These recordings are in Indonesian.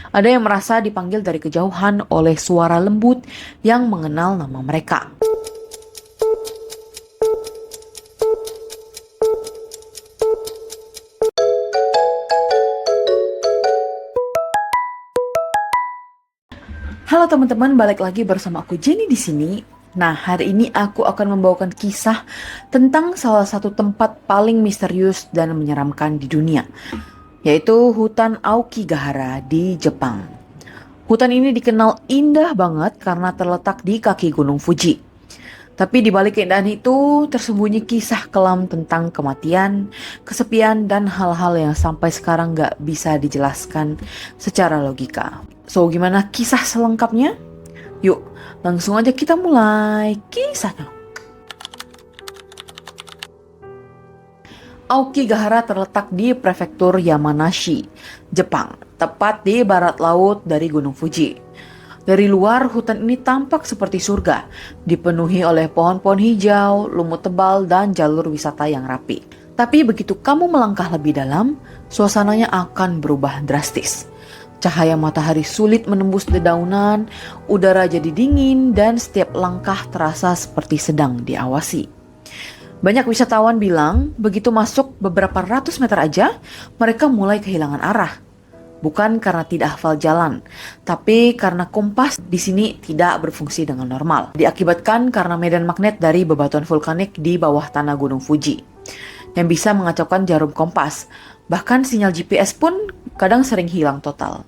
Ada yang merasa dipanggil dari kejauhan oleh suara lembut yang mengenal nama mereka. Halo teman-teman, balik lagi bersama aku Jenny di sini. Nah, hari ini aku akan membawakan kisah tentang salah satu tempat paling misterius dan menyeramkan di dunia, yaitu hutan Aokigahara di Jepang. Hutan ini dikenal indah banget karena terletak di kaki Gunung Fuji. Tapi di balik keindahan itu tersembunyi kisah kelam tentang kematian, kesepian, dan hal-hal yang sampai sekarang gak bisa dijelaskan secara logika. So, gimana kisah selengkapnya? Yuk, langsung aja kita mulai kisahnya. Aokigahara terletak di prefektur Yamanashi, Jepang, tepat di barat laut dari Gunung Fuji. Dari luar, hutan ini tampak seperti surga, dipenuhi oleh pohon-pohon hijau, lumut tebal, dan jalur wisata yang rapi. Tapi begitu kamu melangkah lebih dalam, suasananya akan berubah drastis. Cahaya matahari sulit menembus dedaunan, udara jadi dingin, dan setiap langkah terasa seperti sedang diawasi. Banyak wisatawan bilang, begitu masuk beberapa ratus meter aja, mereka mulai kehilangan arah. Bukan karena tidak hafal jalan, tapi karena kompas di sini tidak berfungsi dengan normal. Diakibatkan karena medan magnet dari bebatuan vulkanik di bawah tanah Gunung Fuji, yang bisa mengacaukan jarum kompas. Bahkan sinyal GPS pun kadang sering hilang total.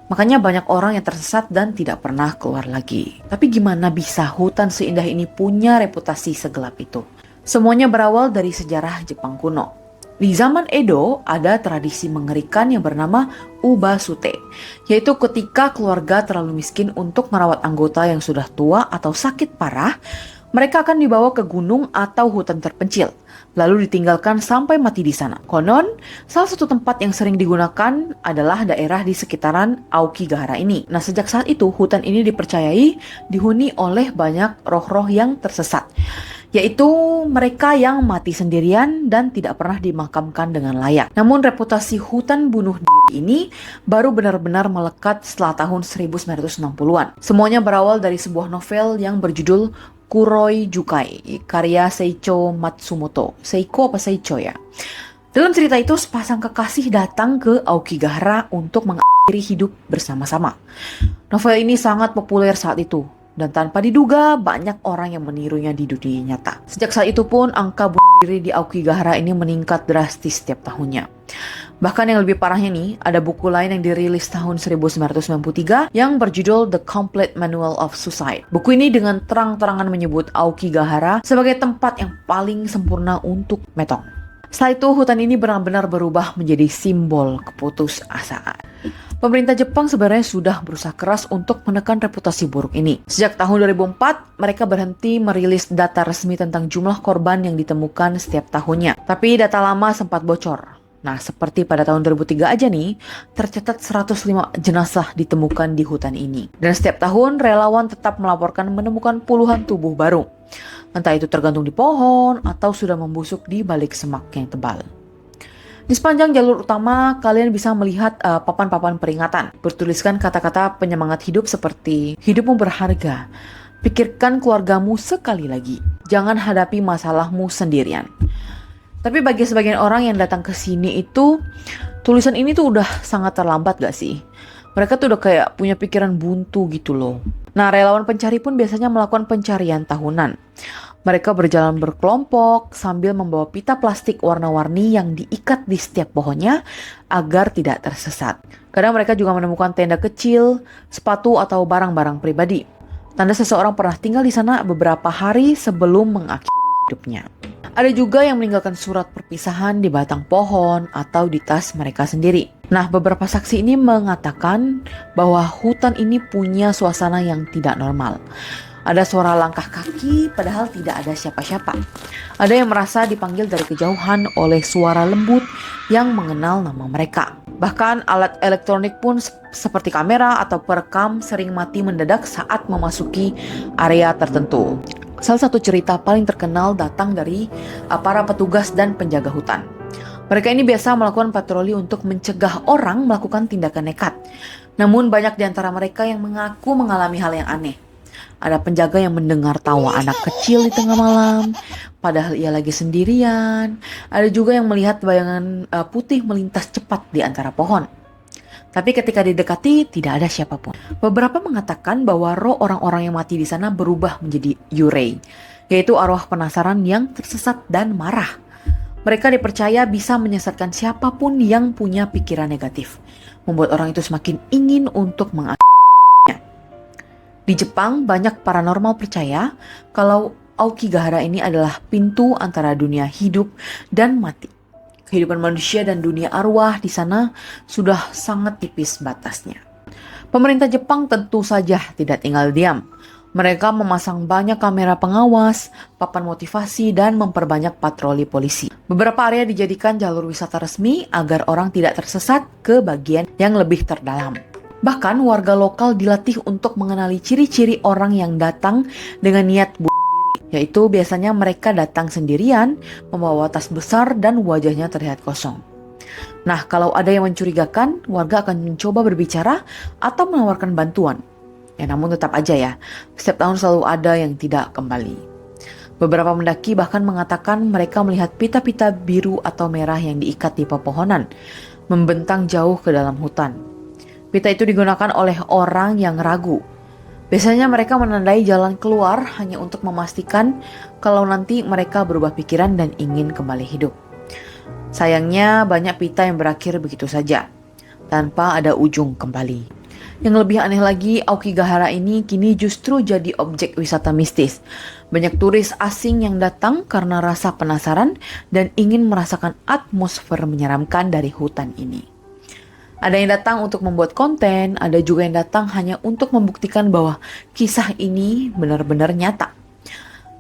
Makanya banyak orang yang tersesat dan tidak pernah keluar lagi. Tapi gimana bisa hutan seindah ini punya reputasi segelap itu? Semuanya berawal dari sejarah Jepang kuno. Di zaman Edo, ada tradisi mengerikan yang bernama ubasute, yaitu ketika keluarga terlalu miskin untuk merawat anggota yang sudah tua atau sakit parah, mereka akan dibawa ke gunung atau hutan terpencil, lalu ditinggalkan sampai mati di sana. Konon, salah satu tempat yang sering digunakan adalah daerah di sekitaran Aokigahara ini. Nah, sejak saat itu, hutan ini dipercayai dihuni oleh banyak roh-roh yang tersesat, yaitu mereka yang mati sendirian dan tidak pernah dimakamkan dengan layak. Namun reputasi hutan bunuh diri ini baru benar-benar melekat setelah tahun 1960-an. Semuanya berawal dari sebuah novel yang berjudul Kuroi Jukai, karya Seicho Matsumoto. Seiko apa Seicho ya? Dalam cerita itu, sepasang kekasih datang ke Aokigahara untuk mengakhiri hidup bersama-sama. Novel ini sangat populer saat itu, dan tanpa diduga banyak orang yang menirunya di dunia nyata. Sejak saat itu pun angka bunuh diri di Aokigahara ini meningkat drastis setiap tahunnya. Bahkan yang lebih parahnya nih, ada buku lain yang dirilis tahun 1993 yang berjudul The Complete Manual of Suicide. Buku ini dengan terang-terangan menyebut Aokigahara sebagai tempat yang paling sempurna untuk metong. Setelah itu, hutan ini benar-benar berubah menjadi simbol keputusasaan. Pemerintah Jepang sebenarnya sudah berusaha keras untuk menekan reputasi buruk ini. Sejak tahun 2004, mereka berhenti merilis data resmi tentang jumlah korban yang ditemukan setiap tahunnya. Tapi data lama sempat bocor. Nah, seperti pada tahun 2003 aja nih, tercatat 105 jenazah ditemukan di hutan ini. Dan setiap tahun, relawan tetap melaporkan menemukan puluhan tubuh baru. Entah itu tergantung di pohon atau sudah membusuk di balik semak yang tebal. Di sepanjang jalur utama, kalian bisa melihat papan-papan peringatan. Bertuliskan kata-kata penyemangat hidup seperti, hidupmu berharga, pikirkan keluargamu sekali lagi, jangan hadapi masalahmu sendirian. Tapi bagi sebagian orang yang datang ke sini itu, tulisan ini tuh udah sangat terlambat gak sih? Mereka tuh udah kayak punya pikiran buntu gitu loh. Nah, relawan pencari pun biasanya melakukan pencarian tahunan. Mereka berjalan berkelompok sambil membawa pita plastik warna-warni yang diikat di setiap pohonnya agar tidak tersesat. Kadang mereka juga menemukan tenda kecil, sepatu atau barang-barang pribadi. Tanda seseorang pernah tinggal di sana beberapa hari sebelum mengakhiri hidupnya. Ada juga yang meninggalkan surat perpisahan di batang pohon atau di tas mereka sendiri. Nah, beberapa saksi ini mengatakan bahwa hutan ini punya suasana yang tidak normal. Ada suara langkah kaki padahal tidak ada siapa-siapa. Ada yang merasa dipanggil dari kejauhan oleh suara lembut yang mengenal nama mereka. Bahkan alat elektronik pun seperti kamera atau perekam sering mati mendadak saat memasuki area tertentu. Salah satu cerita paling terkenal datang dari para petugas dan penjaga hutan. Mereka ini biasa melakukan patroli untuk mencegah orang melakukan tindakan nekat. Namun banyak di antara mereka yang mengaku mengalami hal yang aneh. Ada penjaga yang mendengar tawa anak kecil di tengah malam, padahal ia lagi sendirian. Ada juga yang melihat bayangan putih melintas cepat di antara pohon. Tapi ketika didekati, tidak ada siapapun. Beberapa mengatakan bahwa roh orang-orang yang mati di sana berubah menjadi yurei, yaitu arwah penasaran yang tersesat dan marah. Mereka dipercaya bisa menyesatkan siapapun yang punya pikiran negatif, membuat orang itu semakin ingin untuk mengakhiri hidupnya. Di Jepang, banyak paranormal percaya kalau Aokigahara ini adalah pintu antara dunia hidup dan mati. Kehidupan manusia dan dunia arwah di sana sudah sangat tipis batasnya. Pemerintah Jepang tentu saja tidak tinggal diam. Mereka memasang banyak kamera pengawas, papan motivasi, dan memperbanyak patroli polisi. Beberapa area dijadikan jalur wisata resmi agar orang tidak tersesat ke bagian yang lebih terdalam. Bahkan warga lokal dilatih untuk mengenali ciri-ciri orang yang datang dengan niat bunuh diri, yaitu biasanya mereka datang sendirian, membawa tas besar dan wajahnya terlihat kosong. Nah, kalau ada yang mencurigakan, warga akan mencoba berbicara atau menawarkan bantuan. Ya, namun tetap aja ya, setiap tahun selalu ada yang tidak kembali. Beberapa pendaki bahkan mengatakan mereka melihat pita-pita biru atau merah yang diikat di pepohonan, membentang jauh ke dalam hutan. Pita itu digunakan oleh orang yang ragu. Biasanya mereka menandai jalan keluar hanya untuk memastikan kalau nanti mereka berubah pikiran dan ingin kembali hidup. Sayangnya banyak pita yang berakhir begitu saja, tanpa ada ujung kembali. Yang lebih aneh lagi, Aokigahara ini kini justru jadi objek wisata mistis. Banyak turis asing yang datang karena rasa penasaran dan ingin merasakan atmosfer menyeramkan dari hutan ini. Ada yang datang untuk membuat konten, ada juga yang datang hanya untuk membuktikan bahwa kisah ini benar-benar nyata.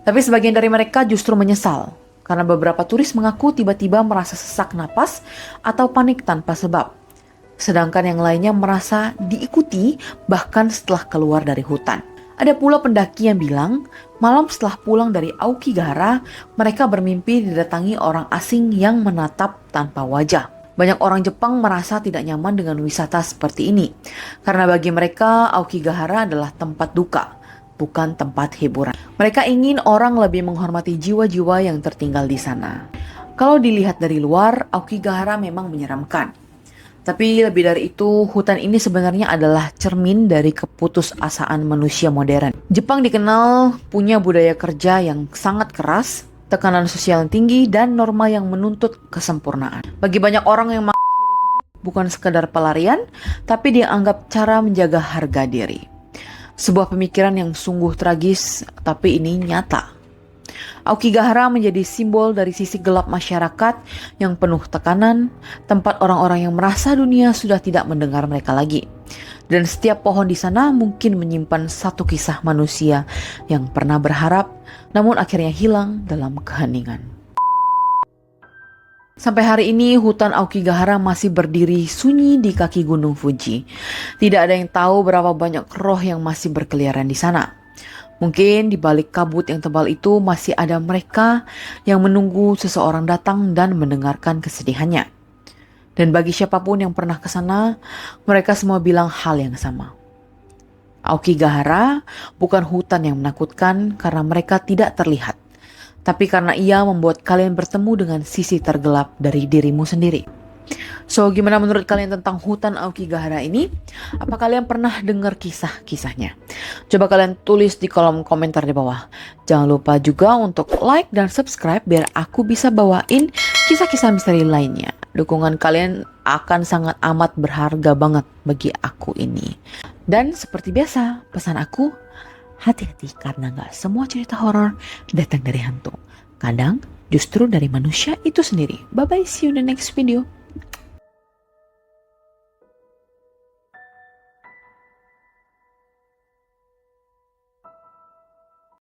Tapi sebagian dari mereka justru menyesal, karena beberapa turis mengaku tiba-tiba merasa sesak napas atau panik tanpa sebab. Sedangkan yang lainnya merasa diikuti bahkan setelah keluar dari hutan. Ada pula pendaki yang bilang, malam setelah pulang dari Aokigahara, mereka bermimpi didatangi orang asing yang menatap tanpa wajah. Banyak orang Jepang merasa tidak nyaman dengan wisata seperti ini, karena bagi mereka Aokigahara adalah tempat duka, bukan tempat hiburan. Mereka ingin orang lebih menghormati jiwa-jiwa yang tertinggal di sana. Kalau dilihat dari luar, Aokigahara memang menyeramkan. Tapi lebih dari itu, hutan ini sebenarnya adalah cermin dari keputusasaan manusia modern. Jepang dikenal punya budaya kerja yang sangat keras, tekanan sosial yang tinggi, dan norma yang menuntut kesempurnaan. Bagi banyak orang yang mengakhiri hidup bukan sekadar pelarian, tapi dianggap cara menjaga harga diri. Sebuah pemikiran yang sungguh tragis, tapi ini nyata. Aokigahara menjadi simbol dari sisi gelap masyarakat yang penuh tekanan, tempat orang-orang yang merasa dunia sudah tidak mendengar mereka lagi. Dan setiap pohon di sana mungkin menyimpan satu kisah manusia yang pernah berharap, namun akhirnya hilang dalam keheningan. Sampai hari ini, hutan Aokigahara masih berdiri sunyi di kaki Gunung Fuji. Tidak ada yang tahu berapa banyak roh yang masih berkeliaran di sana. Mungkin di balik kabut yang tebal itu masih ada mereka yang menunggu seseorang datang dan mendengarkan kesedihannya. Dan bagi siapapun yang pernah ke sana, mereka semua bilang hal yang sama. Aokigahara bukan hutan yang menakutkan karena mereka tidak terlihat, tapi karena ia membuat kalian bertemu dengan sisi tergelap dari dirimu sendiri. So, gimana menurut kalian tentang hutan Aokigahara ini? Apa kalian pernah dengar kisah-kisahnya? Coba kalian tulis di kolom komentar di bawah. Jangan lupa juga untuk like dan subscribe biar aku bisa bawain kisah-kisah misteri lainnya. Dukungan kalian akan sangat amat berharga banget bagi aku ini. Dan seperti biasa, pesan aku, hati-hati karena gak semua cerita horor datang dari hantu. Kadang justru dari manusia itu sendiri. Bye-bye, see you in the next video.